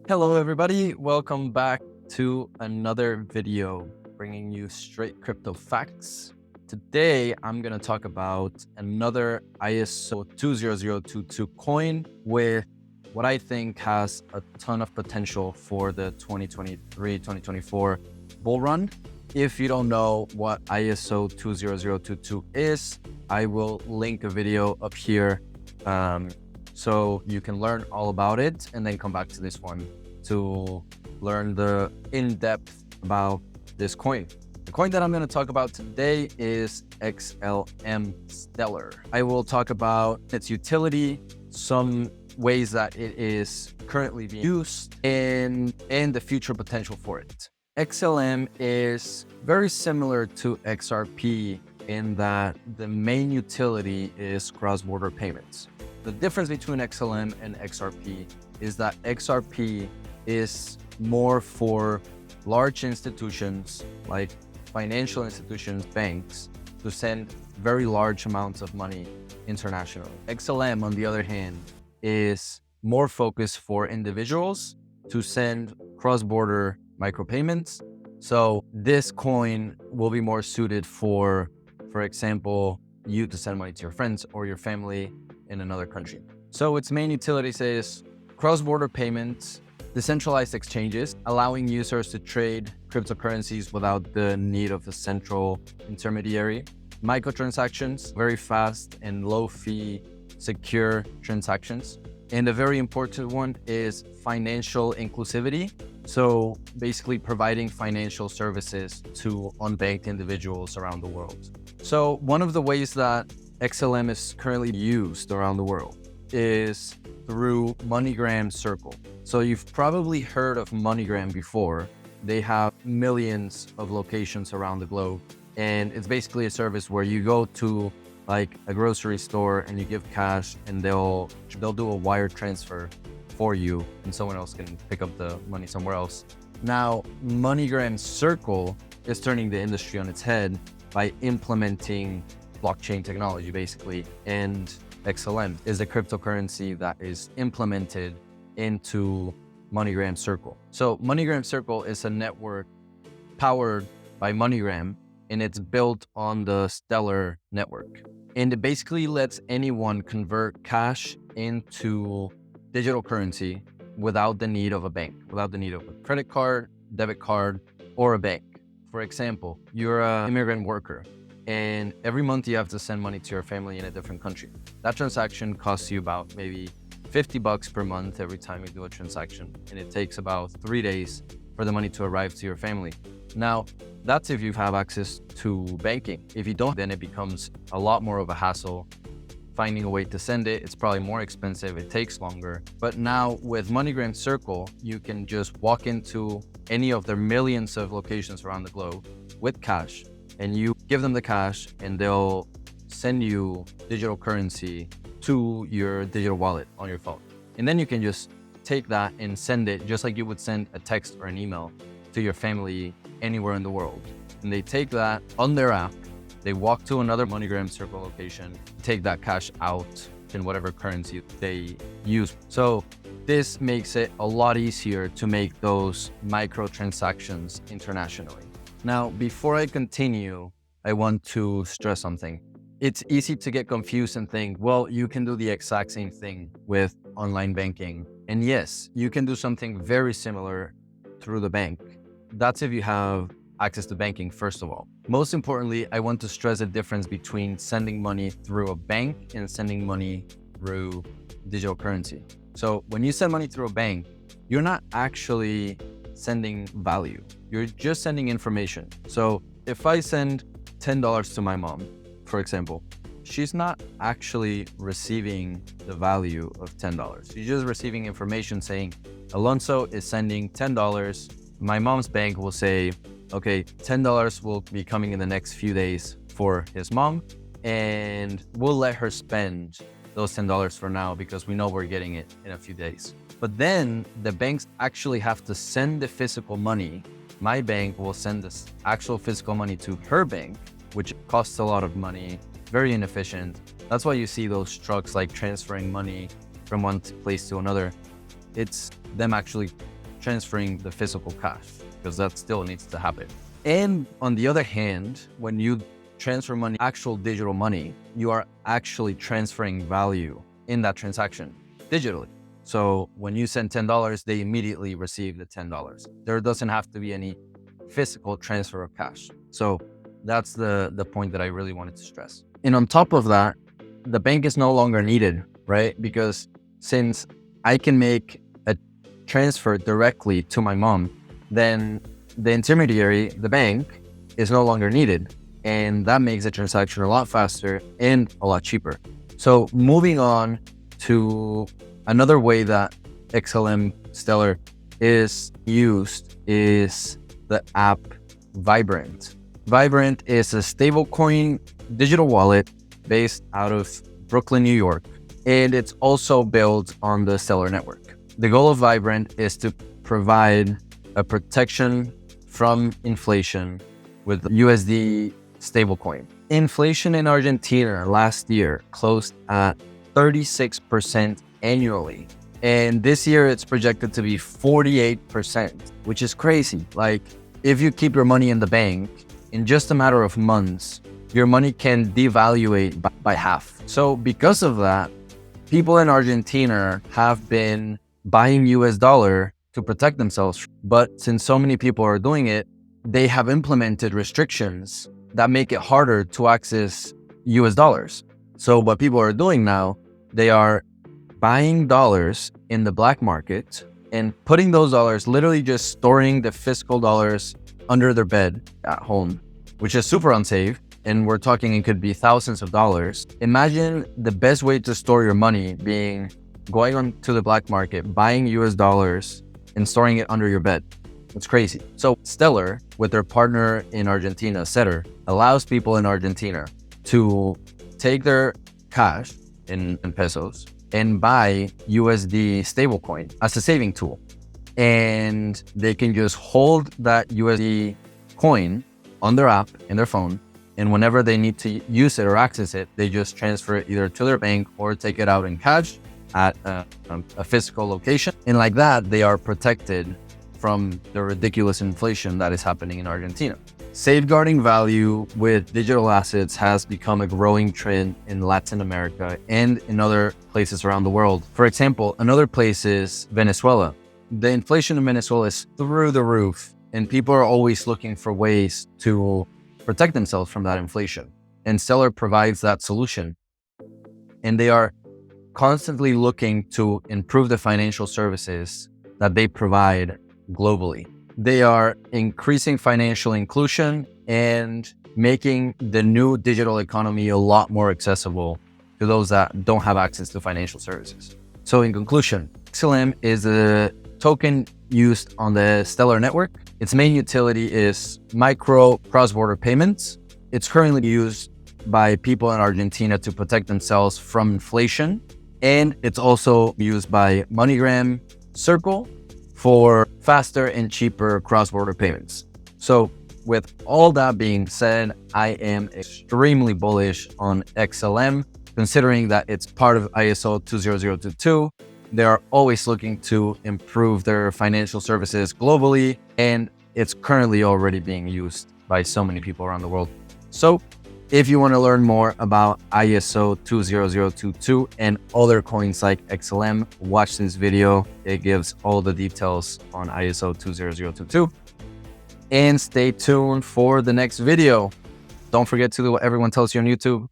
Hello, everybody. Welcome back to another video bringing you straight crypto facts. Today, I'm going to talk about another ISO 20022 coin with what I think has a ton of potential for the 2023-2024 bull run. If you don't know what ISO 20022 is, I will link a video up here so you can learn all about it and then come back to this one to learn the in-depth about this coin. The coin that I'm going to talk about today is XLM Stellar. I will talk about its utility, some ways that it is currently being used, and the future potential for it. XLM is very similar to XRP in that the main utility is cross-border payments. The difference between XLM and XRP is that XRP is more for large institutions like financial institutions, banks, to send very large amounts of money internationally. XLM, on the other hand, is more focused for individuals to send cross-border micropayments. So this coin will be more suited for example, you to send money to your friends or your family in another country. So its main utility is cross-border payments, decentralized exchanges, allowing users to trade cryptocurrencies without the need of a central intermediary, microtransactions, very fast and low-fee, secure transactions. And a very important one is financial inclusivity. So basically providing financial services to unbanked individuals around the world. So one of the ways that XLM is currently used around the world is through MoneyGram Circle. So you've probably heard of MoneyGram before. They have millions of locations around the globe. And it's basically a service where you go to like a grocery store and you give cash and they'll do a wire transfer for you and someone else can pick up the money somewhere else. Now, MoneyGram Circle is turning the industry on its head by implementing blockchain technology, basically. And XLM is a cryptocurrency that is implemented into MoneyGram Circle. So MoneyGram Circle is a network powered by MoneyGram, and it's built on the Stellar network. And it basically lets anyone convert cash into digital currency without the need of a bank, without the need of a credit card, debit card, or a bank. For example, you're an immigrant worker and every month you have to send money to your family in a different country. That transaction costs you about maybe $50 per month every time you do a transaction. And it takes about 3 days for the money to arrive to your family. Now, that's if you have access to banking. If you don't, then it becomes a lot more of a hassle finding a way to send it. It's probably more expensive, it takes longer. But now with MoneyGram Circle, you can just walk into any of their millions of locations around the globe with cash, and you give them the cash and they'll send you digital currency to your digital wallet on your phone. And then you can just take that and send it just like you would send a text or an email to your family anywhere in the world. And they take that on their app, they walk to another MoneyGram Circle location, take that cash out in whatever currency they use. So this makes it a lot easier to make those micro transactions internationally. Now, before I continue, I want to stress something. It's easy to get confused and think, well, you can do the exact same thing with online banking. And yes, you can do something very similar through the bank. That's if you have access to banking, first of all. Most importantly, I want to stress the difference between sending money through a bank and sending money through digital currency. So when you send money through a bank, you're not actually sending value. You're just sending information. So if I send $10 to my mom, for example, she's not actually receiving the value of $10. She's just receiving information saying, Alonso is sending $10. My mom's bank will say, okay, $10 will be coming in the next few days for his mom, and we'll let her spend those $10 for now because we know we're getting it in a few days. But then the banks actually have to send the physical money. My bank will send this actual physical money to her bank, which costs a lot of money, very inefficient. That's why you see those trucks like transferring money from one place to another. It's them actually transferring the physical cash, because that still needs to happen. And on the other hand, when you transfer money, actual digital money, you are actually transferring value in that transaction digitally. So when you send $10, they immediately receive the $10. There doesn't have to be any physical transfer of cash. So that's the point that I really wanted to stress. And on top of that, the bank is no longer needed, right? Because since I can make a transfer directly to my mom, then the intermediary, the bank, is no longer needed. And that makes the transaction a lot faster and a lot cheaper. So moving on to another way that XLM Stellar is used is the app Vibrant. Vibrant is a stablecoin digital wallet based out of Brooklyn, New York, and it's also built on the Stellar network. The goal of Vibrant is to provide a protection from inflation with USD stablecoin. Inflation in Argentina last year closed at 36% annually. And this year it's projected to be 48%, which is crazy. Like, if you keep your money in the bank, in just a matter of months, your money can devaluate by half. So because of that, people in Argentina have been buying US dollar to protect themselves. But since so many people are doing it, they have implemented restrictions that make it harder to access US dollars. So what people are doing now, they are buying dollars in the black market and putting those dollars, literally just storing the physical dollars under their bed at home, which is super unsafe. And we're talking it could be thousands of dollars. Imagine the best way to store your money being going on to the black market, buying US dollars and storing it under your bed. It's crazy. So Stellar, with their partner in Argentina, Stellar, allows people in Argentina to take their cash in pesos and buy USD stablecoin as a saving tool. And they can just hold that USD coin on their app in their phone. And whenever they need to use it or access it, they just transfer it either to their bank or take it out in cash at a physical location. And like that, they are protected from the ridiculous inflation that is happening in Argentina. Safeguarding value with digital assets has become a growing trend in Latin America and in other places around the world. For example, another place is Venezuela. The inflation in Venezuela is through the roof, and people are always looking for ways to protect themselves from that inflation. And Stellar provides that solution. And they are constantly looking to improve the financial services that they provide globally. They are increasing financial inclusion and making the new digital economy a lot more accessible to those that don't have access to financial services. So in conclusion, XLM is a token used on the Stellar network. Its main utility is micro cross-border payments. It's currently used by people in Argentina to protect themselves from inflation. And it's also used by MoneyGram Circle for faster and cheaper cross-border payments. So with all that being said, I am extremely bullish on XLM, considering that it's part of ISO 20022. They are always looking to improve their financial services globally, and it's currently already being used by so many people around the world. So if you want to learn more about ISO 20022 and other coins like XLM, watch this video. It gives all the details on ISO 20022. And stay tuned for the next video. Don't forget to do what everyone tells you on YouTube.